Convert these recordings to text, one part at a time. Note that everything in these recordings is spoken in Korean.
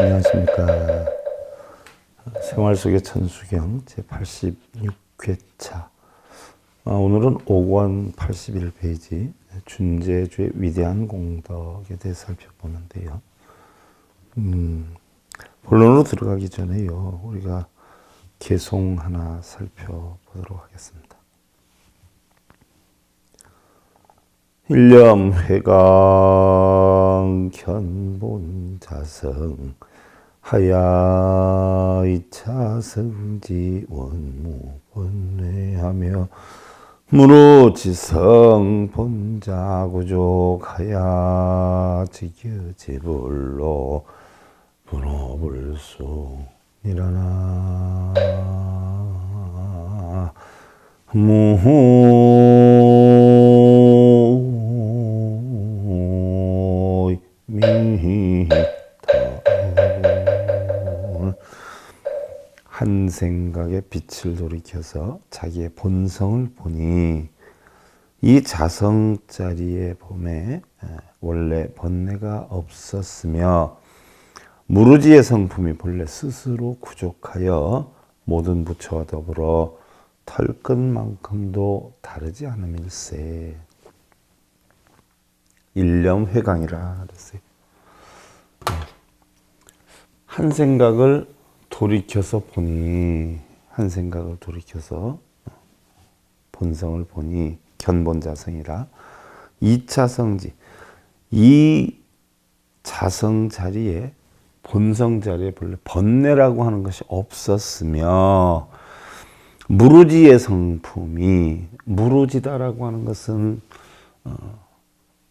안녕하십니까. 생활 속의 천수경 제86회차. 오늘은 5권 81페이지 준재주의 위대한 공덕에 대해 살펴보는데요. 본론으로 들어가기 전에요, 우리가 개송 하나 살펴보도록 하겠습니다. 일념회강 견본자성 하야이차성지 원무본뇌하며 무로지성 본자구족 하야지교제불로 분호불수 일어나 한 생각에 빛을 돌이켜서 자기의 본성을 보니 이 자성자리의 봄에 원래 번뇌가 없었으며 무르지의 성품이 본래 스스로 구족하여 모든 부처와 더불어 털끝만큼도 다르지 않음일세. 일념회강이라 그랬어요. 한 생각을 돌이켜서 보니, 한 생각을 돌이켜서 본성을 보니 견본자성이라 2차 성지, 이 자성 자리에, 본성 자리에 본래 번뇌라고 하는 것이 없었으며 무르지의 성품이, 무르지다라고 하는 것은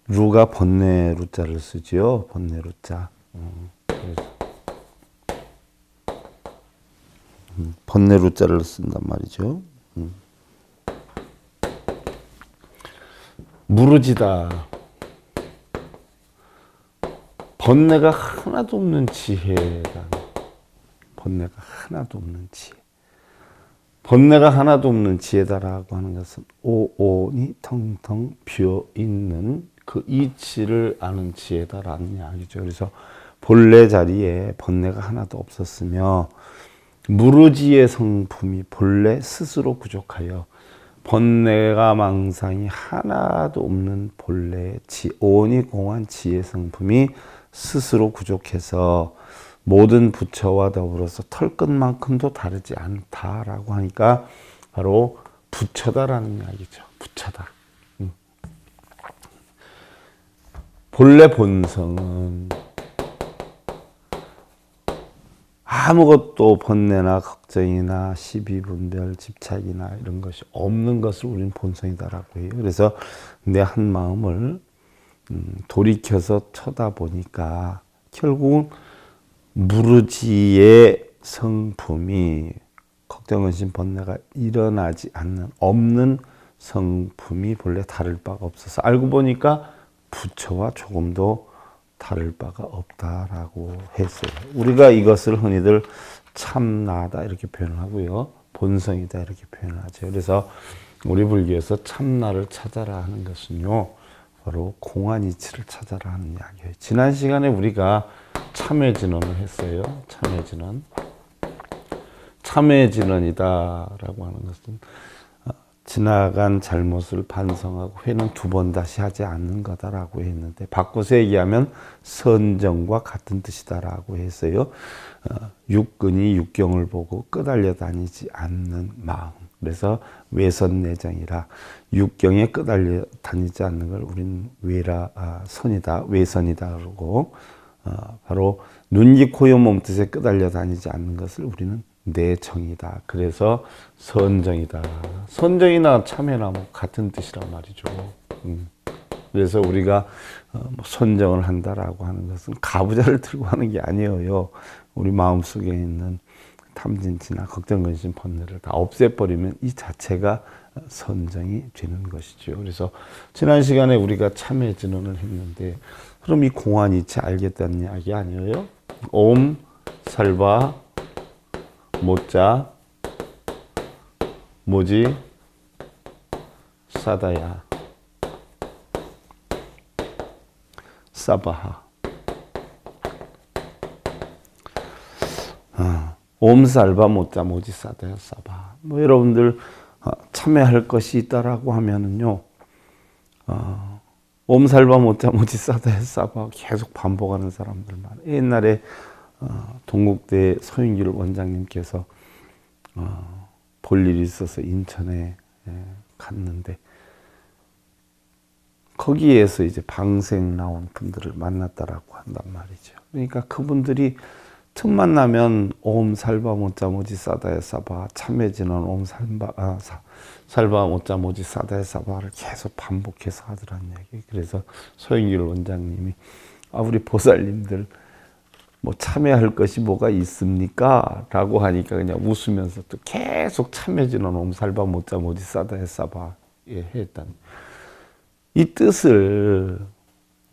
루가 번뇌 루자를 쓰죠. 번뇌 루자. 번뇌 루자를 쓴단 말이죠. 무르지다. 번뇌가 하나도 없는 지혜다. 번뇌가 하나도 없는 지혜. 번뇌가 하나도 없는 지혜다라고 하는 것은 오온이 텅텅 비어있는 그 이치를 아는 지혜다라는 이야기죠. 그래서 본래 자리에 번뇌가 하나도 없었으며 무르지의 성품이 본래 스스로 부족하여 번뇌가 망상이 하나도 없는 본래의 오온이 공한 지혜 성품이 스스로 부족해서 모든 부처와 더불어서 털끝만큼도 다르지 않다라고 하니까 바로 부처다라는 이야기죠. 부처다. 본래 본성은 아무것도 번뇌나 걱정이나 시비분별, 집착이나 이런 것이 없는 것을 우리는 본성이다라고 해요. 그래서 내 한 마음을 돌이켜서 쳐다보니까 결국은 무르지의 성품이, 걱정, 근심, 번뇌가 일어나지 않는, 없는 성품이 본래 다를 바가 없어서 알고 보니까 부처와 조금도 다를 바가 없다라고 했어요. 우리가 이것을 흔히들 참나다 이렇게 표현을 하고요, 본성이다 이렇게 표현을 하죠. 그래서 우리 불교에서 참나를 찾아라 하는 것은요, 바로 공안이치를 찾아라 하는 이야기예요. 지난 시간에 우리가 참회진언을 했어요. 참회진언. 참회진언이다라고 하는 것은 지나간 잘못을 반성하고 회는 두 번 다시 하지 않는 거다라고 했는데, 바꿔서 얘기하면 선정과 같은 뜻이다라고 했어요. 육근이 육경을 보고 끄달려 다니지 않는 마음. 그래서 외선내장이라 육경에 끄달려 다니지 않는 걸 우리는 선이다, 외선이다 그러고, 바로 눈, 귀, 코, 여, 몸뜻에 끄달려 다니지 않는 것을 우리는 내정이다. 그래서 선정이다. 선정이나 참회나 뭐 같은 뜻이란 말이죠. 그래서 우리가 선정을 한다라고 하는 것은 가부좌를 들고 하는 게 아니에요. 우리 마음속에 있는 탐진치나 걱정, 근심, 번뇌를 다 없애버리면 이 자체가 선정이 되는 것이죠. 그래서 지난 시간에 우리가 참회 진언을 했는데, 그럼 이 공안이치 알겠다는 이야기 아니에요? 옴, 살바, 모자, 뭐지? 사다야, 사바하. 옴살바 못자 모지 싸다야 싸바. 뭐 여러분들 참여할 것이 있다라고 하면은요, 옴살바 못자 모지 싸다야 싸바 계속 반복하는 사람들 많아요. 옛날에 동국대 서윤길 원장님께서 볼 일이 있어서 인천에 갔는데 거기에서 이제 방생 나온 분들을 만났다라고 한단 말이죠. 그러니까 그분들이 틈만 나면 옴 살바 못자 모지 싸다야 싸바 참해지는 옴 살바 못자 모지 싸다야 싸바를 계속 반복해서 하더란 얘기. 그래서 서영길 원장님이 우리 보살님들 뭐 참여할 것이 뭐가 있습니까? 라고 하니까 그냥 웃으면서 또 계속 참여지는 옴 살바 못자 모지 싸다야 싸바 했다니. 이 뜻을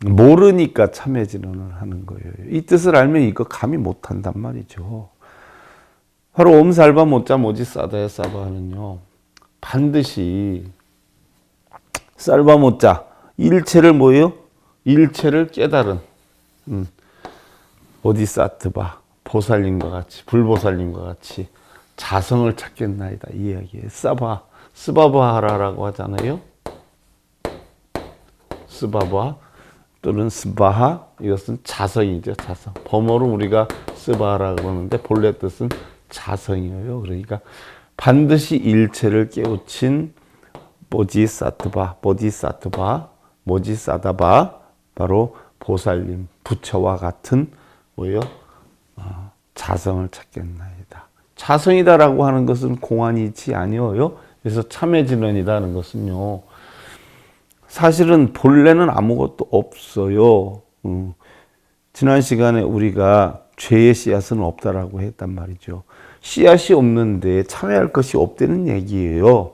모르니까 참여진언을 하는 거예요. 이 뜻을 알면 이거 감히 못한단 말이죠. 바로 옴살바 못자 모지 싸다야 싸바는요, 반드시 살바 못자 일체를 뭐예요? 일체를 깨달은 보디사트바 보살님과 같이 불보살님과 같이 자성을 찾겠나이다 이 이야기예요. 스바바하라라고 하잖아요. 스바바 또는 스바하, 이것은 자성이죠. 자성. 범어로 우리가 스바하라 그러는데 본래 뜻은 자성이에요. 그러니까 반드시 일체를 깨우친 보디사트바, 모지사다바, 바로 보살님, 부처와 같은 뭐예요? 자성을 찾겠나이다. 자성이다라고 하는 것은 공안이 있지 아니어요. 그래서 참해진언이다는 것은요, 사실은 본래는 아무것도 없어요. 지난 시간에 우리가 죄의 씨앗은 없다라고 했단 말이죠. 씨앗이 없는데 참여할 것이 없다는 얘기예요.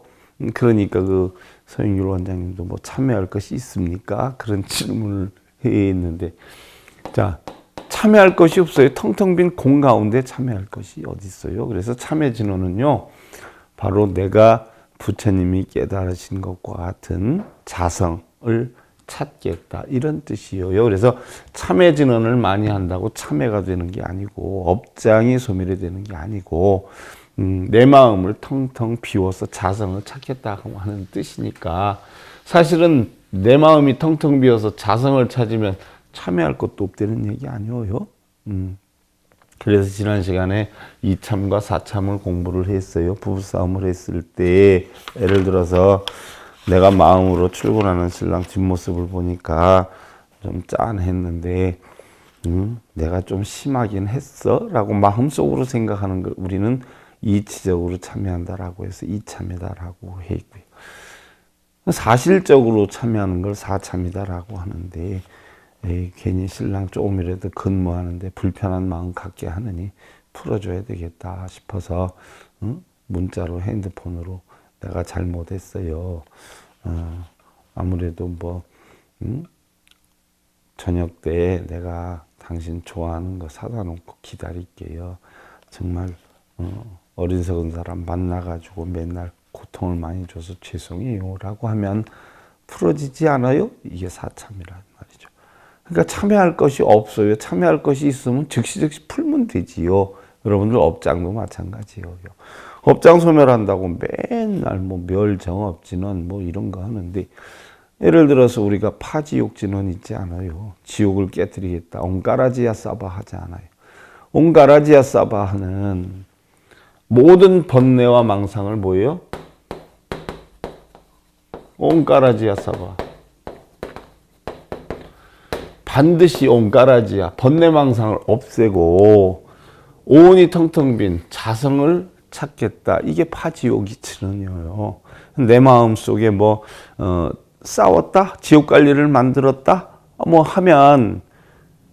그러니까 그 서영길 원장님도 뭐 참여할 것이 있습니까? 그런 질문을 했는데, 자, 참여할 것이 없어요. 텅텅 빈 공 가운데 참여할 것이 어디 있어요? 그래서 참여진언은요, 바로 내가 부처님이 깨달으신 것과 같은 자성을 찾겠다 이런 뜻이에요. 그래서 참회진언을 많이 한다고 참회가 되는 게 아니고 업장이 소멸이 되는 게 아니고 내 마음을 텅텅 비워서 자성을 찾겠다고 하는 뜻이니까, 사실은 내 마음이 텅텅 비어서 자성을 찾으면 참회할 것도 없다는 얘기 아니에요. 그래서 지난 시간에 이참과 사참을 공부를 했어요. 부부싸움을 했을 때 예를 들어서 내가 마음으로 출근하는 신랑 뒷모습을 보니까 좀 짠했는데 내가 좀 심하긴 했어 라고 마음속으로 생각하는 걸 우리는 이치적으로 참여한다라고 해서 이참이다라고 해 있고요. 사실적으로 참여하는 걸 사참이다라고 하는데, 괜히 신랑 조금이라도 근무하는데 불편한 마음 갖게 하느니 풀어줘야 되겠다 싶어서 문자로 핸드폰으로 내가 잘못했어요. 아무래도 뭐 저녁 때 내가 당신 좋아하는 거 사다 놓고 기다릴게요. 정말 어리석은 사람 만나가지고 맨날 고통을 많이 줘서 죄송해요 라고 하면 풀어지지 않아요? 이게 사참이란 말이죠. 그러니까 참여할 것이 없어요. 참여할 것이 있으면 즉시 풀면 되지요. 여러분들 업장도 마찬가지예요. 업장 소멸한다고 맨날 뭐 멸정업진언 뭐 이런 거 하는데, 예를 들어서 우리가 파지옥진언 있지 않아요. 지옥을 깨뜨리겠다. 옹가라지야 싸바 하지 않아요. 옹가라지야 싸바 하는 모든 번뇌와 망상을 뭐예요? 옹가라지야 싸바. 반드시 옹가라지야 번뇌망상을 없애고 오온이 텅텅 빈 자성을 찾겠다. 이게 파지옥이치는요. 내 마음 속에 뭐 싸웠다, 지옥 갈 일을 만들었다, 뭐 하면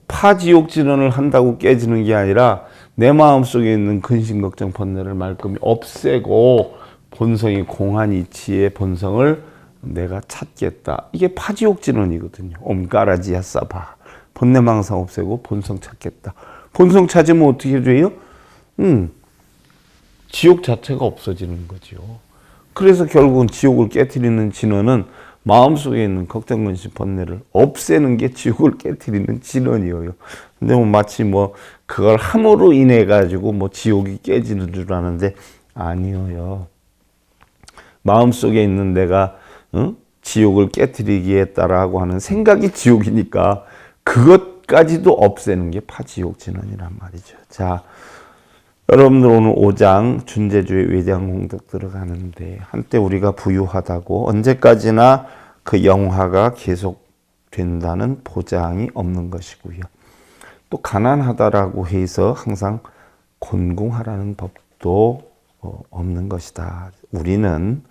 파지옥진언을 한다고 깨지는 게 아니라 내 마음 속에 있는 근심 걱정 번뇌를 말끔히 없애고 본성이 공한 이치의 본성을 내가 찾겠다. 이게 파지옥진언이거든요. 옴가라지야 싸바. 번뇌망상 없애고 본성 찾겠다. 본성 찾으면 어떻게 돼요? 지옥 자체가 없어지는 거죠. 그래서 결국은 지옥을 깨트리는 진언은 마음속에 있는 걱정, 근심, 번뇌를 없애는 게 지옥을 깨트리는 진원이에요. 근데 마치 그걸 함으로 인해 가지고 지옥이 깨지는 줄 아는데 아니에요. 마음속에 있는 내가 지옥을 깨트리기에 따라고 하는 생각이 지옥이니까 그것까지도 없애는 게 파지옥 진원이란 말이죠. 자, 여러분들 오늘 5장 준재주의 외장공덕 들어가는데 한때 우리가 부유하다고 언제까지나 그 영화가 계속된다는 보장이 없는 것이고요. 또 가난하다라고 해서 항상 곤궁하라는 법도 없는 것이다. 우리는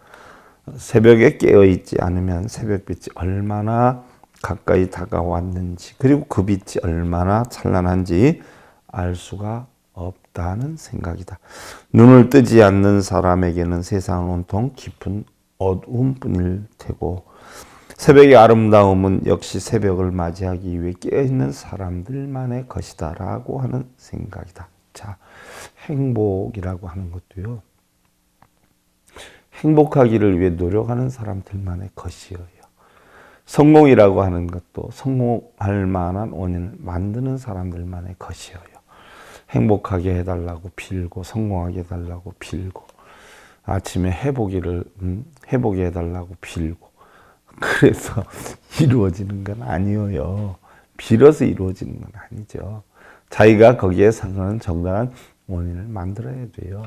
새벽에 깨어있지 않으면 새벽빛이 얼마나 가까이 다가왔는지 그리고 그 빛이 얼마나 찬란한지 알 수가 없다는 생각이다. 눈을 뜨지 않는 사람에게는 세상은 온통 깊은 어두움뿐일 테고 새벽의 아름다움은 역시 새벽을 맞이하기 위해 깨어있는 사람들만의 것이다 라고 하는 생각이다. 자, 행복이라고 하는 것도요. 행복하기를 위해 노력하는 사람들만의 것이에요. 성공이라고 하는 것도 성공할 만한 원인을 만드는 사람들만의 것이에요. 행복하게 해달라고 빌고 성공하게 해달라고 빌고 아침에 해보게 해달라고 빌고 그래서 이루어지는 건 아니에요. 빌어서 이루어지는 건 아니죠. 자기가 거기에 상관한 정당한 원인을 만들어야 돼요.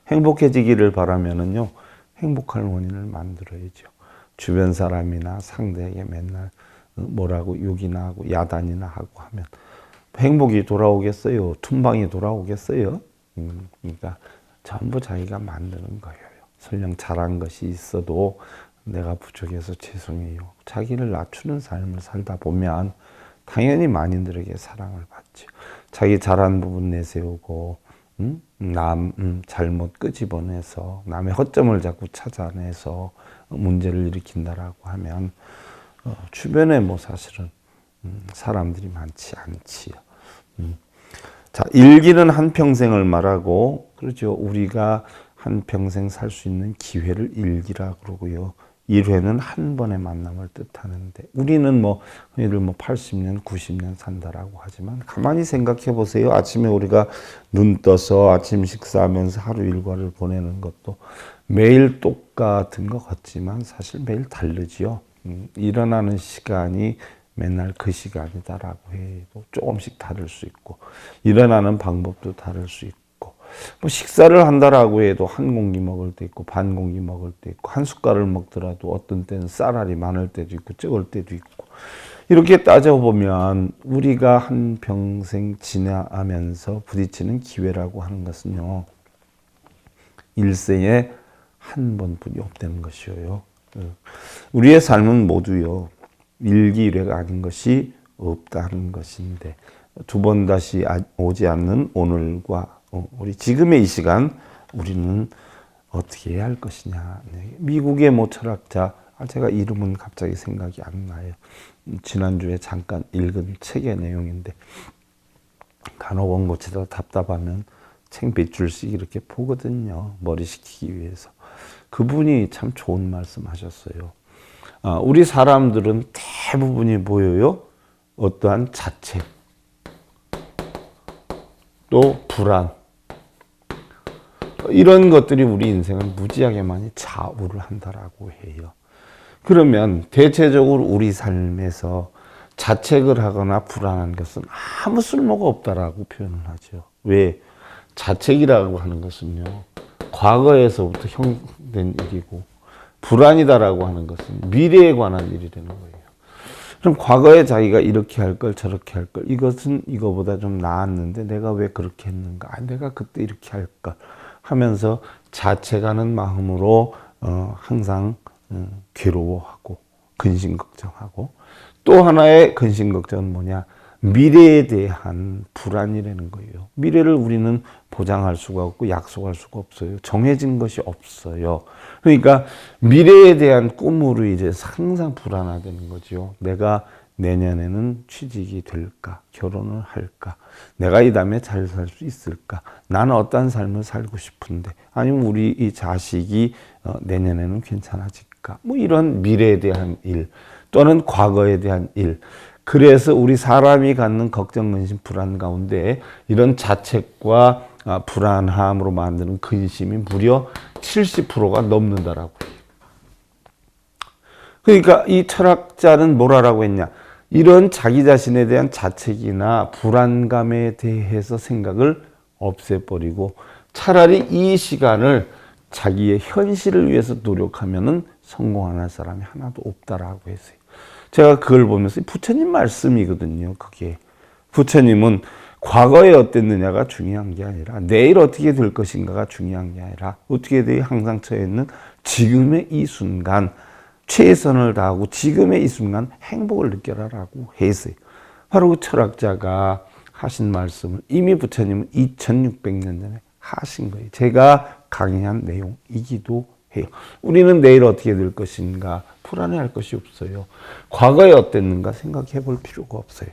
행복해지기를 바라면은요, 행복할 원인을 만들어야죠. 주변 사람이나 상대에게 맨날 뭐라고 욕이나 하고 야단이나 하고 하면 행복이 돌아오겠어요? 툰방이 돌아오겠어요? 그러니까 전부 자기가 만드는 거예요. 설령 잘한 것이 있어도 내가 부족해서 죄송해요. 자기를 낮추는 삶을 살다 보면 당연히 만인들에게 사랑을 받죠. 자기 잘한 부분 내세우고 남 잘못 끄집어내서 남의 허점을 자꾸 찾아내서 문제를 일으킨다라고 하면 주변에 사실은 사람들이 많지 않지요. 자, 일기는 한평생을 말하고 그렇죠. 우리가 한평생 살 수 있는 기회를 일기라 그러고요. 1회는 한 번의 만남을 뜻하는데 우리는 흔히들 80년, 90년 산다라고 하지만 가만히 생각해 보세요. 아침에 우리가 눈 떠서 아침 식사하면서 하루 일과를 보내는 것도 매일 똑같은 것 같지만 사실 매일 다르지요. 일어나는 시간이 맨날 그 시간이다라고 해도 조금씩 다를 수 있고 일어나는 방법도 다를 수 있고 식사를 한다라고 해도 한 공기 먹을 때 있고 반 공기 먹을 때 있고 한 숟갈을 먹더라도 어떤 때는 쌀알이 많을 때도 있고 적을 때도 있고 이렇게 따져보면 우리가 한 평생 지나면서 부딪히는 기회라고 하는 것은요 일생에 한 번뿐이 없다는 것이에요. 우리의 삶은 모두요 일기일회가 아닌 것이 없다는 것인데 두 번 다시 오지 않는 오늘과 우리 지금의 이 시간 우리는 어떻게 해야 할 것이냐. 미국의 철학자 제가 이름은 갑자기 생각이 안 나요. 지난주에 잠깐 읽은 책의 내용인데 간혹 원고치다 답답하면 책 몇 줄씩 이렇게 보거든요. 머리 식히기 위해서. 그분이 참 좋은 말씀 하셨어요. 우리 사람들은 대부분이 뭐예요? 어떠한 자책, 또 불안, 이런 것들이 우리 인생을 무지하게 많이 좌우를 한다라고 해요. 그러면 대체적으로 우리 삶에서 자책을 하거나 불안한 것은 아무 쓸모가 없다라고 표현을 하죠. 왜? 자책이라고 하는 것은요, 과거에서부터 형된 일이고, 불안이다라고 하는 것은 미래에 관한 일이 되는 거예요. 그럼 과거에 자기가 이렇게 할 걸 저렇게 할 걸 이것은 이거보다 좀 나았는데 내가 왜 그렇게 했는가? 내가 그때 이렇게 할 걸 하면서 자책하는 마음으로 항상 괴로워하고 근심 걱정하고 또 하나의 근심 걱정은 뭐냐? 미래에 대한 불안이라는 거예요. 미래를 우리는 보장할 수가 없고 약속할 수가 없어요. 정해진 것이 없어요. 그러니까 미래에 대한 꿈으로 이제 항상 불안하다는 거죠. 내가 내년에는 취직이 될까? 결혼을 할까? 내가 이 다음에 잘 살 수 있을까? 나는 어떤 삶을 살고 싶은데 아니면 우리 이 자식이 내년에는 괜찮아질까? 있을까? 뭐 이런 미래에 대한 일 또는 과거에 대한 일. 그래서 우리 사람이 갖는 걱정, 근심, 불안 가운데 이런 자책과 불안함으로 만드는 근심이 무려 70%가 넘는다라고 해요. 그러니까 이 철학자는 뭐라고 했냐? 이런 자기 자신에 대한 자책이나 불안감에 대해서 생각을 없애버리고 차라리 이 시간을 자기의 현실을 위해서 노력하면은 성공할 사람이 하나도 없다라고 했어요. 제가 그걸 보면서 부처님 말씀이거든요. 그게 부처님은 과거에 어땠느냐가 중요한 게 아니라 내일 어떻게 될 것인가가 중요한 게 아니라 어떻게 돼 항상 처해 있는 지금의 이 순간 최선을 다하고 지금의 이 순간 행복을 느껴라라고 했어요. 바로 그 철학자가 하신 말씀을 이미 부처님은 2600년 전에 하신 거예요. 제가 강의한 내용이기도 해요. 우리는 내일 어떻게 될 것인가 불안해할 것이 없어요. 과거에 어땠는가 생각해 볼 필요가 없어요.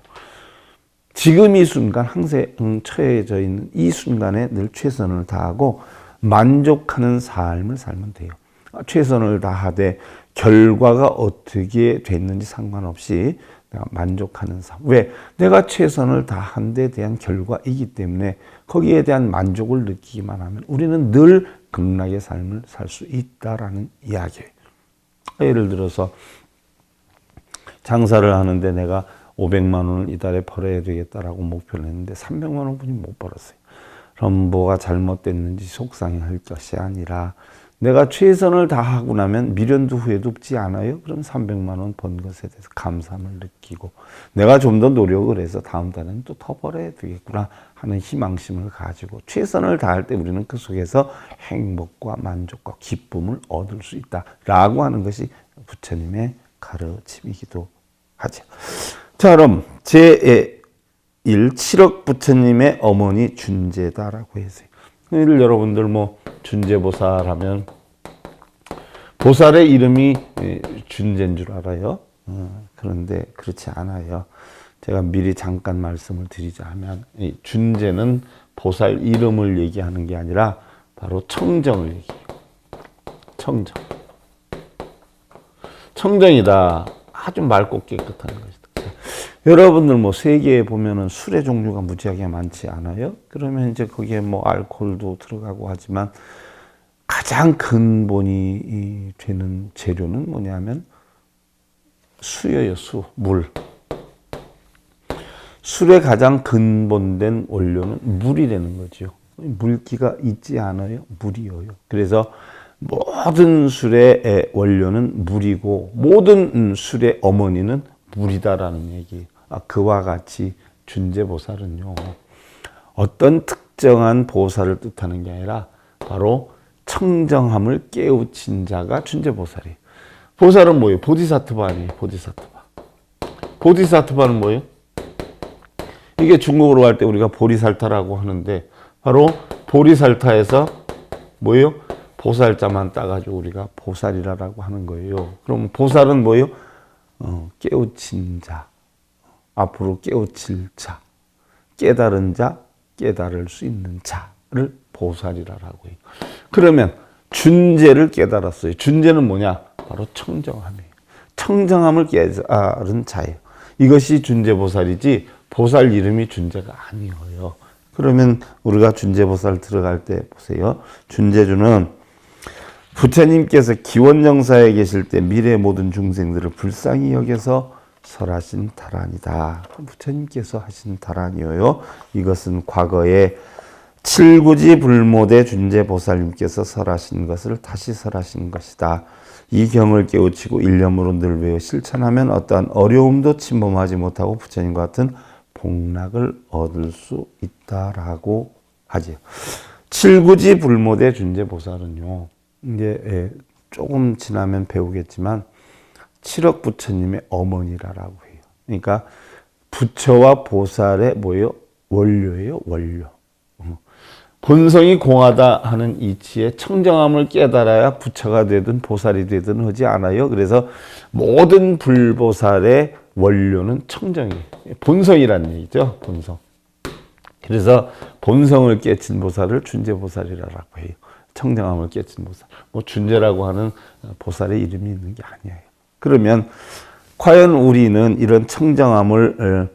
지금 이 순간 항상 처해져 있는 이 순간에 늘 최선을 다하고 만족하는 삶을 살면 돼요. 최선을 다하되 결과가 어떻게 됐는지 상관없이 내가 만족하는 삶. 왜? 내가 최선을 다한 데 대한 결과이기 때문에 거기에 대한 만족을 느끼기만 하면 우리는 늘 극락의 삶을 살 수 있다라는 이야기예요. 예를 들어서 장사를 하는데 내가 500만 원을 이달에 벌어야 되겠다라고 목표를 했는데 300만 원뿐이 못 벌었어요. 그럼 뭐가 잘못됐는지 속상해할 것이 아니라 내가 최선을 다하고 나면 미련도 후회도 없지 않아요? 그럼 300만 원 번 것에 대해서 감사함을 느끼고 내가 좀 더 노력을 해서 다음 달에는 또 더 벌어야 되겠구나 하는 희망심을 가지고 최선을 다할 때 우리는 그 속에서 행복과 만족과 기쁨을 얻을 수 있다라고 하는 것이 부처님의 가르침이기도 하죠. 자, 그럼 제1 7억 부처님의 어머니 준제다라고 했어요. 여러분들 뭐 준제보살 하면 보살의 이름이 준제인 줄 알아요. 그런데 그렇지 않아요. 제가 미리 잠깐 말씀을 드리자면 이 준제는 보살 이름을 얘기하는 게 아니라 바로 청정을 얘기해요. 청정. 청정이다. 아주 맑고 깨끗한 것이다. 여러분들 뭐 세계에 보면은 술의 종류가 무지하게 많지 않아요? 그러면 이제 거기에 뭐 알코올도 들어가고 하지만 가장 근본이 되는 재료는 뭐냐면 수예요, 수, 물. 술의 가장 근본된 원료는 물이라는 거죠. 물기가 있지 않아요? 물이요. 그래서 모든 술의 원료는 물이고 모든 술의 어머니는 물이다라는 얘기. 그와 같이 준제보살은요, 어떤 특정한 보살을 뜻하는 게 아니라 바로 청정함을 깨우친 자가 준제보살이에요. 보살은 뭐예요? 보디사트바 아니에요? 보디사트바. 보디사트바는 뭐예요? 이게 중국어로 할 때 우리가 보리살타라고 하는데 바로 보리살타에서 뭐예요? 보살자만 따가지고 우리가 보살이라고 하는 거예요. 그럼 보살은 뭐예요? 깨우친 자, 앞으로 깨우칠 자, 깨달은 자, 깨달을 수 있는 자를 보살이라고 해요. 그러면 준제를 깨달았어요. 준제는 뭐냐? 바로 청정함이에요. 청정함을 깨달은 자예요. 이것이 준제보살이지 보살 이름이 준제가 아니에요. 그러면 우리가 준제보살 들어갈 때 보세요. 준제주는 부처님께서 기원정사에 계실 때 미래 모든 중생들을 불쌍히 여겨서 설하신 다란이다. 부처님께서 하신 다란이요. 이것은 과거에 칠구지 불모대 준제보살님께서 설하신 것을 다시 설하신 것이다. 이 경을 깨우치고 일념으로 늘 외워 실천하면 어떠한 어려움도 침범하지 못하고 부처님과 같은 복락을 얻을 수 있다라고 하죠. 칠구지 불모대 준제보살은요. 이제 조금 지나면 배우겠지만 7억 부처님의 어머니라고 해요. 그러니까 부처와 보살의 뭐예요? 원료예요, 원료. 본성이 공하다 하는 이치에 청정함을 깨달아야 부처가 되든 보살이 되든 하지 않아요. 그래서 모든 불보살의 원료는 청정이에요. 본성이라는 얘기죠, 본성. 그래서 본성을 깨친 보살을 준제보살이라고 해요. 청정함을 깨친 보살. 뭐 준제라고 하는 보살의 이름이 있는 게 아니에요. 그러면 과연 우리는 이런 청정함을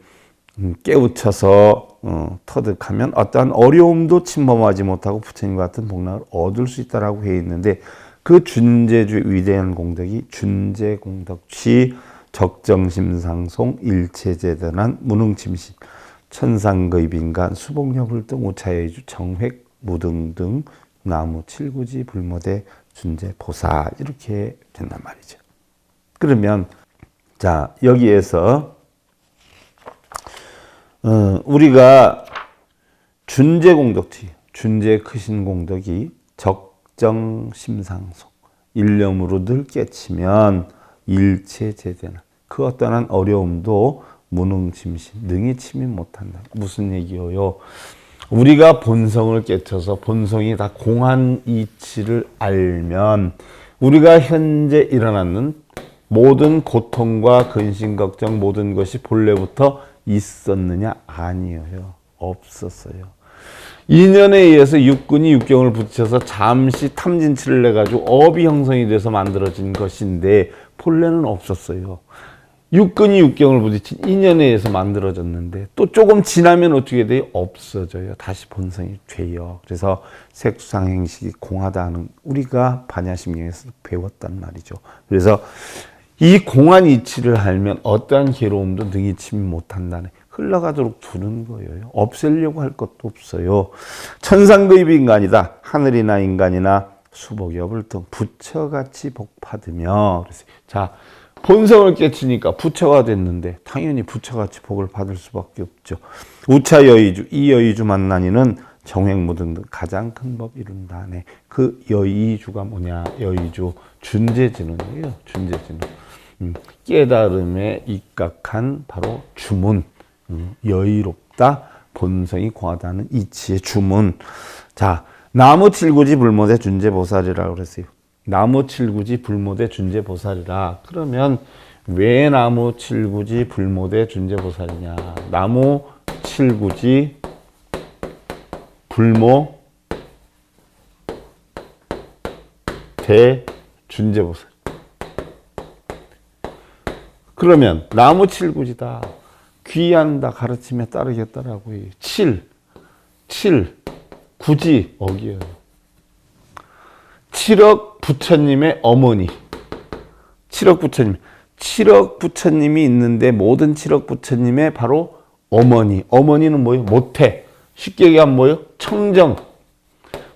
깨우쳐서 터득하면 어떠한 어려움도 침범하지 못하고 부처님과 같은 복락을 얻을 수 있다라고 해 있는데, 그 준제주 위대한 공덕이 준제공덕취 적정심상송 일체재단한 무능침심 천상거입인간 수복여불등 우차여의주 정획 무등등 나무 칠구지 불모대 준제보살 이렇게 된단 말이죠. 그러면 자 여기에서 우리가 준제공덕취 준제 크신 공덕이 적정심상송 일념으로 늘 깨치면 일체제대나 그 어떠한 어려움도 무능침심 능히 침입 못한다. 무슨 얘기예요? 우리가 본성을 깨쳐서 본성이 다 공한 이치를 알면 우리가 현재 일어나는 모든 고통과 근심 걱정 모든 것이 본래부터 있었느냐? 아니에요. 없었어요. 인연에 의해서 육군이 육경을 붙여서 잠시 탐진치를 내가지고 업이 형성이 돼서 만들어진 것인데 본래는 없었어요. 육근이 육경을 부딪힌 인연에 의해서 만들어졌는데 또 조금 지나면 어떻게 돼요? 없어져요. 다시 본성이 돼요. 그래서 색수상행식이 공하다는 우리가 반야심경에서 배웠단 말이죠. 그래서 이 공한 이치를 알면 어떠한 괴로움도 능히 침입 못한다네. 흘러가도록 두는 거예요. 없애려고 할 것도 없어요. 천상거입 인간이다. 하늘이나 인간이나 수복여불 등 부처같이 복받으며. 자, 본성을 깨치니까 부처가 됐는데 당연히 부처같이 복을 받을 수밖에 없죠. 우차여의주, 이 여의주 만나니는 정획무등 등 가장 큰 법 이룬다네. 그 여의주가 뭐냐? 여의주 준제진원이에요. 준제진원. 깨달음에 입각한 바로 주문. 여의롭다, 본성이 공하다는 이치의 주문. 자, 나무 칠구지 불모대 준제보살이라고 그랬어요. 나무 칠구지 불모대 준제보살이라. 그러면 왜 나무 칠구지 불모대 준제보살이냐? 나무 칠구지 불모 대 준제보살. 그러면 나무 칠구지다. 귀한다 가르침에 따르겠다라고 해요. 굳이 어기어요. 칠억 부처님의 어머니. 칠억 부처님이 있는데 모든 칠억 부처님의 바로 어머니. 어머니는 뭐예요? 모태. 쉽게 얘기하면 뭐예요? 청정.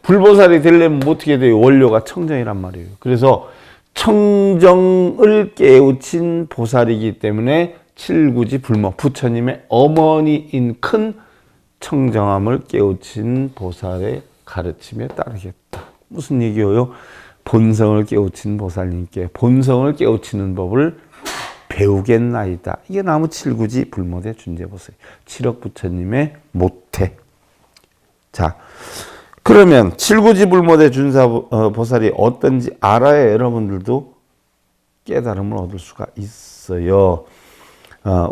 불보살이 되려면 어떻게 돼요? 원료가 청정이란 말이에요. 그래서 청정을 깨우친 보살이기 때문에 칠구지 불모 부처님의 어머니인 큰 청정함을 깨우친 보살의 가르침에 따르겠다. 무슨 얘기예요? 본성을 깨우친 보살님께 본성을 깨우치는 법을 배우겠나이다. 이게 나무 칠구지 불모대 준제보살. 칠억 부처님의 모태. 자, 그러면 칠구지 불모대 준사보살이 어떤지 알아야 여러분들도 깨달음을 얻을 수가 있어요.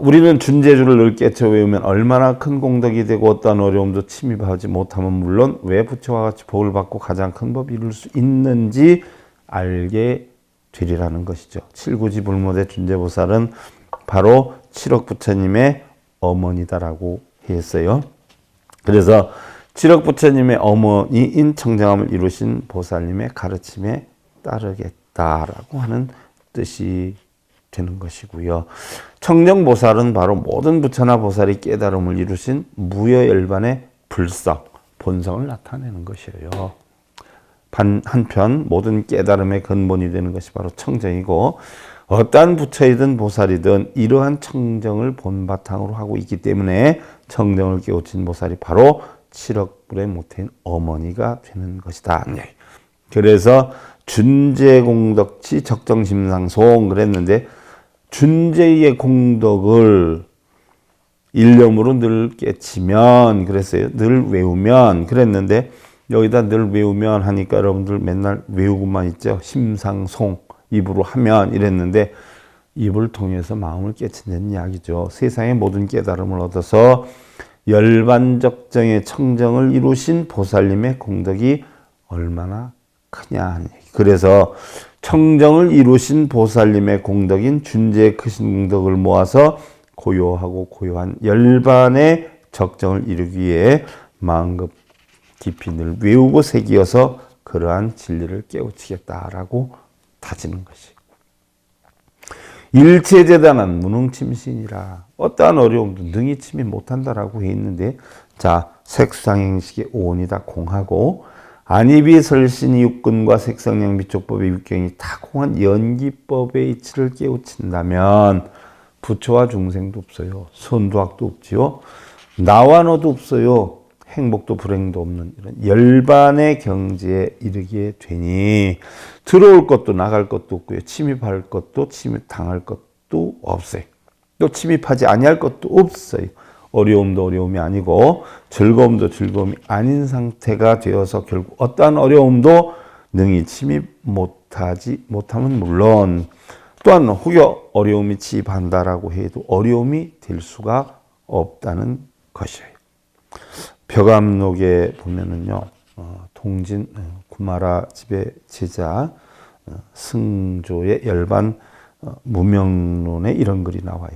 우리는 준제주를 늘 깨쳐 외우면 얼마나 큰 공덕이 되고 어떠한 어려움도 침입하지 못하면 물론 왜 부처와 같이 복을 받고 가장 큰 법을 이룰 수 있는지 알게 되리라는 것이죠. 칠구지 불모대 준제보살은 바로 칠억 부처님의 어머니다라고 했어요. 그래서 칠억 부처님의 어머니인 청정함을 이루신 보살님의 가르침에 따르겠다라고 하는 뜻이 되는 것이고요. 청정보살은 바로 모든 부처나 보살이 깨달음을 이루신 무여열반의 불성, 본성을 나타내는 것이에요. 한편 모든 깨달음의 근본이 되는 것이 바로 청정이고 어떠한 부처이든 보살이든 이러한 청정을 본바탕으로 하고 있기 때문에 청정을 깨우친 보살이 바로 칠억불의 모태인 어머니가 되는 것이다. 그래서 준제공덕치 적정심상송 그랬는데 준제의 공덕을 일념으로 늘 깨치면 그랬어요. 늘 외우면 그랬는데 여기다 늘 외우면 하니까 여러분들 맨날 외우고만 있죠. 심상송 입으로 하면 이랬는데 입을 통해서 마음을 깨친다는 이야기죠. 세상의 모든 깨달음을 얻어서 열반적정의 청정을 이루신 보살님의 공덕이 얼마나 크냐 하는 얘기. 그래서 청정을 이루신 보살님의 공덕인 준재의 크신 공덕을 모아서 고요하고 고요한 열반의 적정을 이루기 위해 마음급 깊이 늘 외우고 새기어서 그러한 진리를 깨우치겠다라고 다지는 것이. 일체재단한 무능침신이라 어떠한 어려움도 능히 침이 못한다라고 해 있는데, 자, 색상행식의 오온이 다 공하고 안입이 설신이 육근과 색상량 미촉법의 육경이 다 공한 연기법의 이치를 깨우친다면 부처와 중생도 없어요. 선도학도 없지요. 나와 너도 없어요. 행복도 불행도 없는 이런 열반의 경지에 이르게 되니 들어올 것도 나갈 것도 없고요. 침입할 것도 침입당할 것도 없어요. 또 침입하지 아니할 것도 없어요. 어려움도 어려움이 아니고 즐거움도 즐거움이 아닌 상태가 되어서 결국 어떠한 어려움도 능히 침입 못하면 물론 또한 혹여 어려움이 침입한다라고 해도 어려움이 될 수가 없다는 것이에요. 벼감록에 보면은요, 동진 구마라 집의 제자 승조의 열반 무명론에 이런 글이 나와요.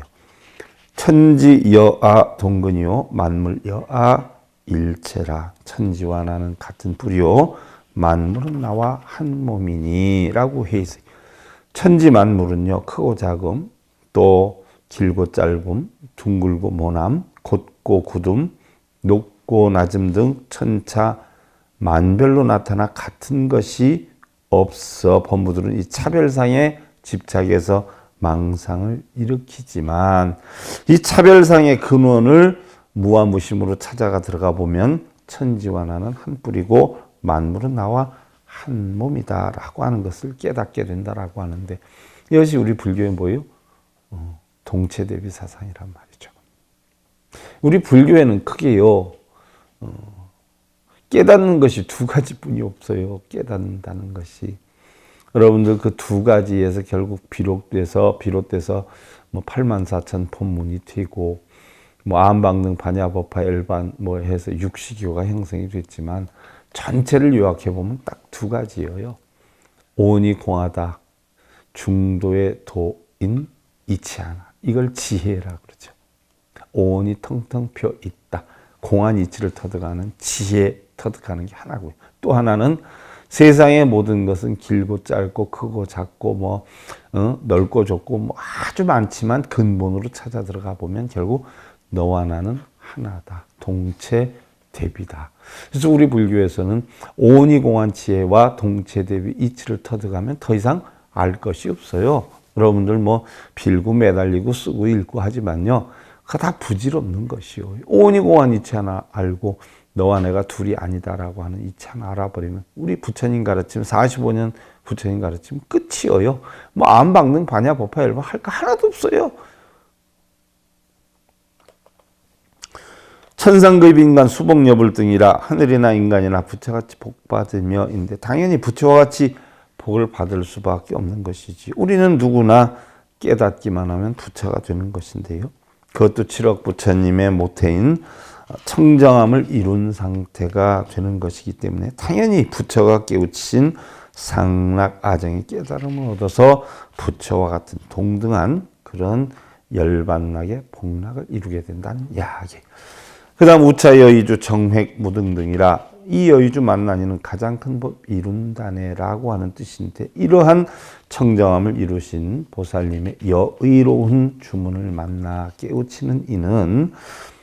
천지 여아 동근이요 만물 여아 일체라. 천지와 나는 같은 뿌리요 만물은 나와 한 몸이니 라고 해 있어요. 천지 만물은요 크고 작음, 또 길고 짧음, 둥글고 모남, 곧고 굳음, 높고 낮음 등 천차 만별로 나타나 같은 것이 없어 범부들은 이 차별상에 집착해서 망상을 일으키지만 이 차별상의 근원을 무아무심으로 찾아가 들어가 보면 천지와 나는 한 뿌리고 만물은 나와 한 몸이다 라고 하는 것을 깨닫게 된다라고 하는데, 이것이 우리 불교의 뭐예요? 동체대비 사상이란 말이죠. 우리 불교에는 크게요 깨닫는 것이 두 가지뿐이 없어요. 깨닫는다는 것이. 여러분들 그 두 가지에서 결국 비롯돼서 뭐 84,000 법문이 되고 뭐 암방등 반야법화 열반 뭐 해서 육식교가 형성이 됐지만 전체를 요약해 보면 딱 두 가지예요. 오온이 공하다. 중도의 도인 이치 하나. 이걸 지혜라 그러죠. 오온이 텅텅 펴 있다. 공한 이치를 터득하는 지혜 터득하는 게 하나고요. 또 하나는 세상의 모든 것은 길고 짧고 크고 작고 뭐 넓고 좁고 뭐 아주 많지만 근본으로 찾아 들어가 보면 결국 너와 나는 하나다. 동체 대비다. 그래서 우리 불교에서는 오온이 공한 지혜와 동체 대비 이치를 터득하면 더 이상 알 것이 없어요. 여러분들 뭐 빌고 매달리고 쓰고 읽고 하지만요, 그거 다 부질없는 것이요. 오온이 공한 이치 하나 알고 너와 내가 둘이 아니다라고 하는 이치 하나 알아버리면 우리 부처님 가르침 45년 부처님 가르침 끝이에요. 뭐 암방능 반야법화 열반 할 거 하나도 없어요. 천상급 인간 수복여불 등이라 하늘이나 인간이나 부처같이 복받으며 인데 당연히 부처와 같이 복을 받을 수밖에 없는 것이지. 우리는 누구나 깨닫기만 하면 부처가 되는 것인데요. 그것도 7억 부처님의 모태인 청정함을 이룬 상태가 되는 것이기 때문에 당연히 부처가 깨우치신 상락아정의 깨달음을 얻어서 부처와 같은 동등한 그런 열반락의 복락을 이루게 된다는 이야기. 그 다음 우차여의주 정획 무등등이라 이 여의주 만난이는 가장 큰 법 이룬다네라고 하는 뜻인데, 이러한 청정함을 이루신 보살님의 여의로운 주문을 만나 깨우치는 이는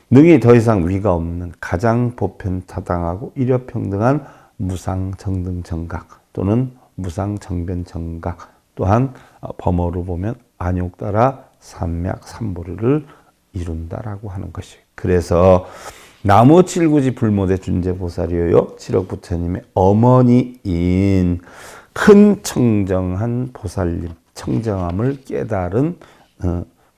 능히 더 이상 위가 없는 가장 보편타당하고 일여평등한 무상정등정각 또는 무상정변정각, 또한 범어로 보면 안욕따라 삼맥삼보를 이룬다라고 하는 것이에요. 그래서 나무 칠구지 불모대 준재보살이요 7억 부처님의 어머니인 큰 청정한 보살님, 청정함을 깨달은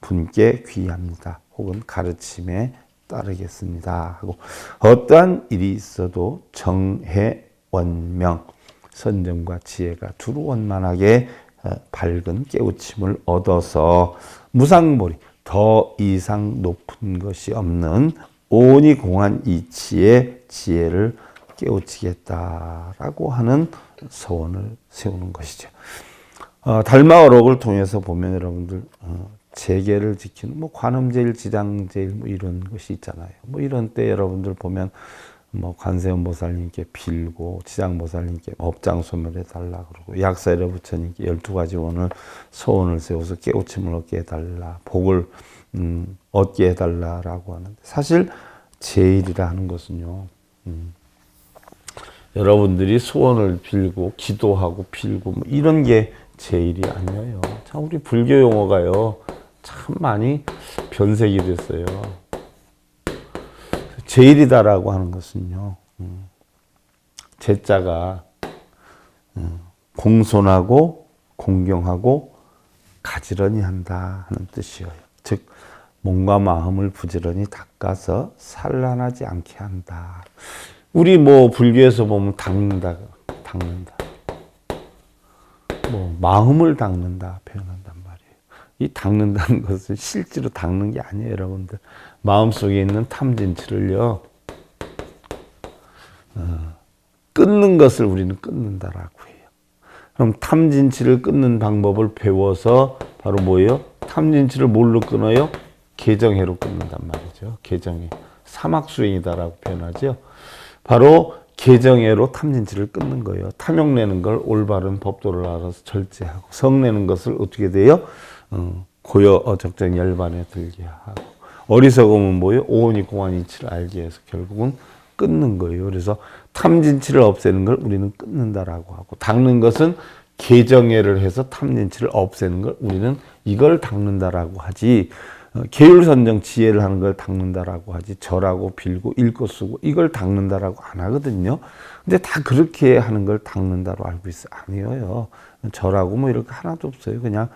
분께 귀합니다. 혹은 가르침에 따르겠습니다 하고, 어떠한 일이 있어도 정해 원명, 선정과 지혜가 두루 원만하게 밝은 깨우침을 얻어서 무상보리, 더 이상 높은 것이 없는 오온이 공한 이치의 지혜를 깨우치겠다라고 하는 서원을 세우는 것이죠. 달마어록을 통해서 보면 여러분들 재계를 지키는 뭐 관음제일, 지장제일 뭐 이런 것이 있잖아요. 뭐 이런 때 여러분들 보면 뭐 관세음 보살님께 빌고 지장 보살님께 업장 소멸해 달라 그러고 약사이라 부처님께 12가지 원을 소원을 세워서 깨우침을 얻게 해달라, 복을 얻게 해달라라고 하는데 사실 제일이라 하는 것은요. 여러분들이 소원을 빌고 기도하고 빌고 뭐 이런 게 제일이 아니에요. 참 우리 불교 용어가요. 참 많이 변색이 됐어요. 제일이다라고 하는 것은요. 제자가 공손하고 공경하고 가지런히 한다 하는 뜻이에요. 즉 몸과 마음을 부지런히 닦아서 산란하지 않게 한다. 우리 뭐 불교에서 보면 닦는다. 뭐 마음을 닦는다 표현한단 말이에요. 이 닦는다는 것은 실제로 닦는 게 아니에요, 여러분들. 마음속에 있는 탐진치를요. 끊는 것을 우리는 끊는다라고 해요. 그럼 탐진치를 끊는 방법을 배워서 바로 뭐예요? 탐진치를 뭘로 끊어요? 개정해로 끊는단 말이죠. 개정해. 사막수행이다라고 표현하죠. 바로 개정해로 탐진치를 끊는 거예요. 탐욕내는 걸 올바른 법도를 알아서 절제하고 성내는 것을 어떻게 돼요? 고여 적정 열반에 들게 하고 어리석음은 뭐예요? 오온이 공한 이치를 알게 해서 결국은 끊는 거예요. 그래서 탐진치를 없애는 걸 우리는 끊는다라고 하고 닦는 것은 개정해를 해서 탐진치를 없애는 걸 우리는 이걸 닦는다라고 하지 계율선정 지혜를 하는 걸 닦는다라고 하지 절하고 빌고 읽고 쓰고 이걸 닦는다라고 안 하거든요. 근데 다 그렇게 하는 걸 닦는다로 알고 있어요. 아니에요. 절하고 뭐 이런 거 하나도 없어요. 그냥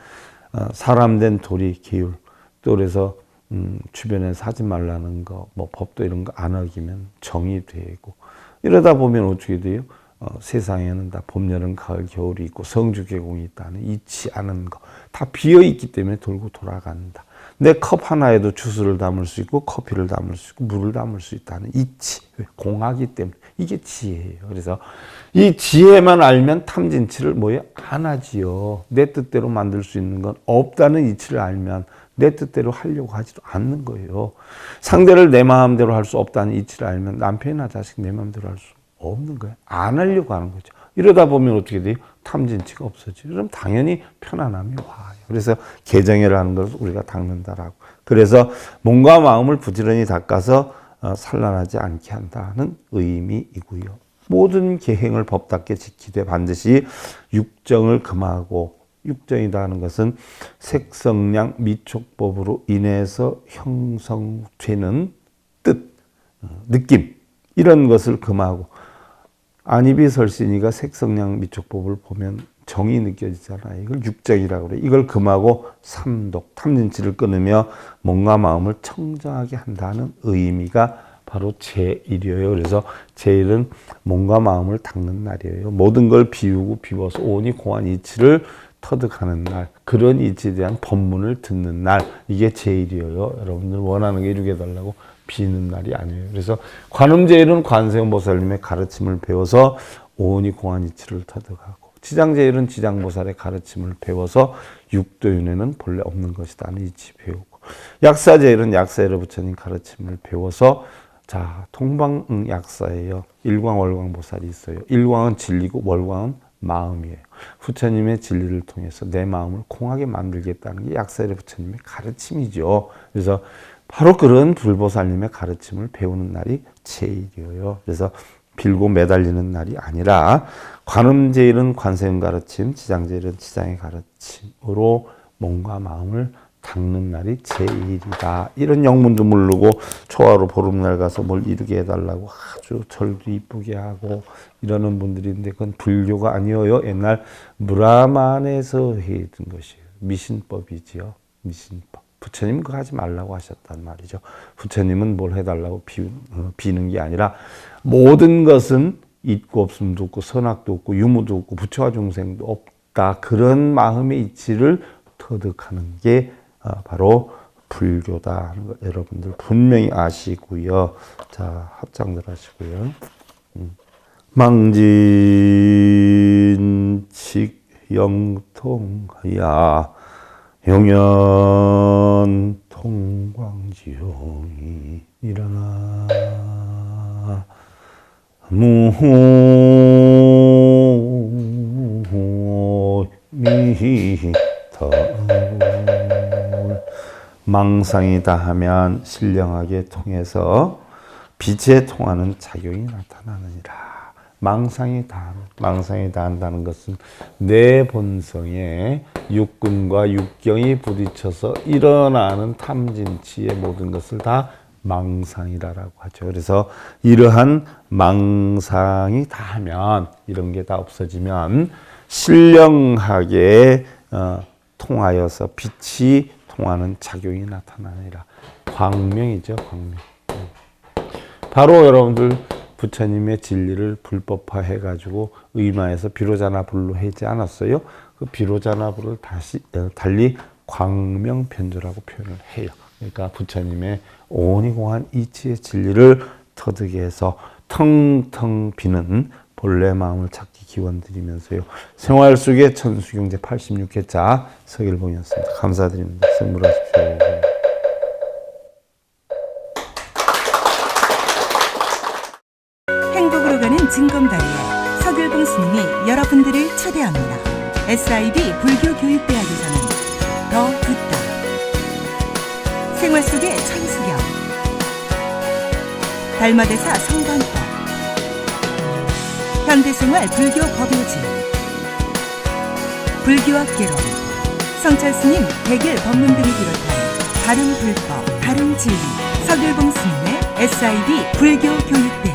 사람 된 도리 계율 또 그래서 주변에서 하지 말라는 거 뭐 법도 이런 거 안 어기면 정이 되고 이러다 보면 어떻게 돼요? 세상에는 다 봄, 여름, 가을, 겨울이 있고 성주계공이 있다는 잊지 않은 거 다 비어있기 때문에 돌고 돌아간다. 내 컵 하나에도 주스를 담을 수 있고 커피를 담을 수 있고 물을 담을 수 있다는 이치, 공하기 때문에 이게 지혜예요. 그래서 이 지혜만 알면 탐진치를 뭐예요? 안 하지요. 내 뜻대로 만들 수 있는 건 없다는 이치를 알면 내 뜻대로 하려고 하지도 않는 거예요. 상대를 내 마음대로 할 수 없다는 이치를 알면 남편이나 자식 내 마음대로 할 수 없는 거예요. 안 하려고 하는 거죠. 이러다 보면 어떻게 돼요? 탐진치가 없어지죠. 그럼 당연히 편안함이 와요. 그래서 개정해를 하는 것을 우리가 닦는다라고. 그래서 몸과 마음을 부지런히 닦아서 산란하지 않게 한다는 의미이고요. 모든 계행을 법답게 지키되 반드시 육정을 금하고 육정이다 하는 것은 색성량 미촉법으로 인해서 형성되는 뜻, 느낌 이런 것을 금하고 안입이 설신이가 색성량 미촉법을 보면 정이 느껴지잖아요. 이걸 육정이라고 그래요. 이걸 금하고 삼독, 탐진치를 끊으며 몸과 마음을 청정하게 한다는 의미가 바로 제일이에요. 그래서 제일은 몸과 마음을 닦는 날이에요. 모든 걸 비우고 비워서 오니 공한 이치를 터득하는 날, 그런 이치에 대한 법문을 듣는 날, 이게 제일이에요. 여러분들 원하는 게 이루게 해달라고 비는 날이 아니에요. 그래서 관음제일은 관세음 보살님의 가르침을 배워서 오니 공한 이치를 터득하고 지장제일은 지장보살의 가르침을 배워서 육도윤회는 본래 없는 것이다는 이치 배우고 약사제일은 약사이라 부처님 가르침을 배워서 자 통방약사예요. 일광월광 보살이 있어요. 일광은 진리고 월광은 마음이에요. 부처님의 진리를 통해서 내 마음을 공하게 만들겠다는 게 약사이라 부처님의 가르침이죠. 그래서 바로 그런 불보살님의 가르침을 배우는 날이 제일이에요. 그래서 빌고 매달리는 날이 아니라 관음제일은 관세음 가르침, 지장제일은 지장의 가르침으로 몸과 마음을 닦는 날이 제일이다. 이런 영문도 모르고 초하루 보름날 가서 뭘 이루게 해달라고 아주 절도 이쁘게 하고 이러는 분들이 있는데 그건 불교가 아니에요. 옛날 브라만에서 해둔 것이에요. 미신법이지요. 미신법. 부처님은 그거 하지 말라고 하셨단 말이죠. 부처님은 뭘 해달라고 비는 게 아니라 모든 것은 있고 없음도 없고 선악도 없고 유무도 없고 부처와 중생도 없다. 그런 마음의 이치를 터득하는 게 바로 불교다 하는 거 여러분들 분명히 아시고요. 자, 합장들 하시고요. 망진칙 영통야 용연 통광지용이 일어나 무미터 망상이다 하면 신령하게 통해서 빛에 통하는 작용이 나타나느니라. 망상이 다한다는 것은 내 본성에 육근과 육경이 부딪혀서 일어나는 탐진치의 모든 것을 다 망상이라고 하죠. 그래서 이러한 망상이 다하면, 이런 게 다 없어지면 신령하게 통하여서 빛이 통하는 작용이 나타나니라. 광명이죠, 광명. 바로 여러분들 부처님의 진리를 불법화해 가지고 의마에서 비로자나불로 하지 않았어요? 그 비로자나불을 달리 광명변조라고 표현을 해요. 그러니까 부처님의 오니공한 이치의 진리를 터득게 해서 텅텅 비는 본래 마음을 찾기 기원드리면서요. 생활 속의 천수경 제 86회차 서길봉이었습니다. 감사드립니다. 선물하십시오. 행복으로 가는 진검다리에 서길봉 스님이 여러분들을 초대합니다. SIB 불교교육대학에서는 더 듣다, 생활 속의 천수경, 달마대사 성관법, 현대생활 불교 법요지, 불교학 개론, 성찰스님 백일 법문 등을 비롯한 다른 불법, 다른 진리, 서길봉 스님의 SIB 불교교육대